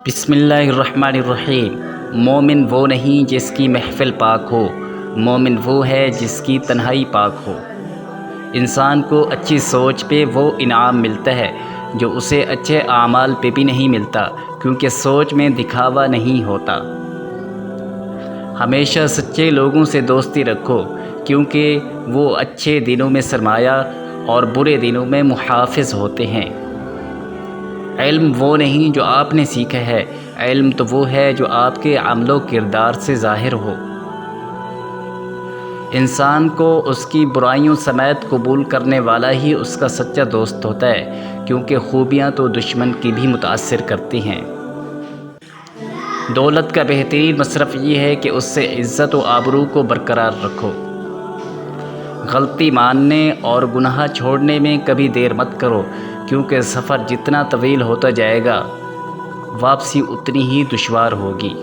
بسم اللہ الرحمن الرحیم۔ مومن وہ نہیں جس کی محفل پاک ہو، مومن وہ ہے جس کی تنہائی پاک ہو۔ انسان کو اچھی سوچ پہ وہ انعام ملتا ہے جو اسے اچھے اعمال پہ بھی نہیں ملتا، کیونکہ سوچ میں دکھاوا نہیں ہوتا۔ ہمیشہ سچے لوگوں سے دوستی رکھو، کیونکہ وہ اچھے دنوں میں سرمایہ اور برے دنوں میں محافظ ہوتے ہیں۔ علم وہ نہیں جو آپ نے سیکھا ہے، علم تو وہ ہے جو آپ کے عمل و کردار سے ظاہر ہو۔ انسان کو اس کی برائیوں سمیت قبول کرنے والا ہی اس کا سچا دوست ہوتا ہے، کیونکہ خوبیاں تو دشمن کی بھی متاثر کرتی ہیں۔ دولت کا بہترین مصرف یہ ہے کہ اس سے عزت و آبرو کو برقرار رکھو۔ غلطی ماننے اور گناہ چھوڑنے میں کبھی دیر مت کرو، کیونکہ سفر جتنا طویل ہوتا جائے گا، واپسی اتنی ہی دشوار ہوگی۔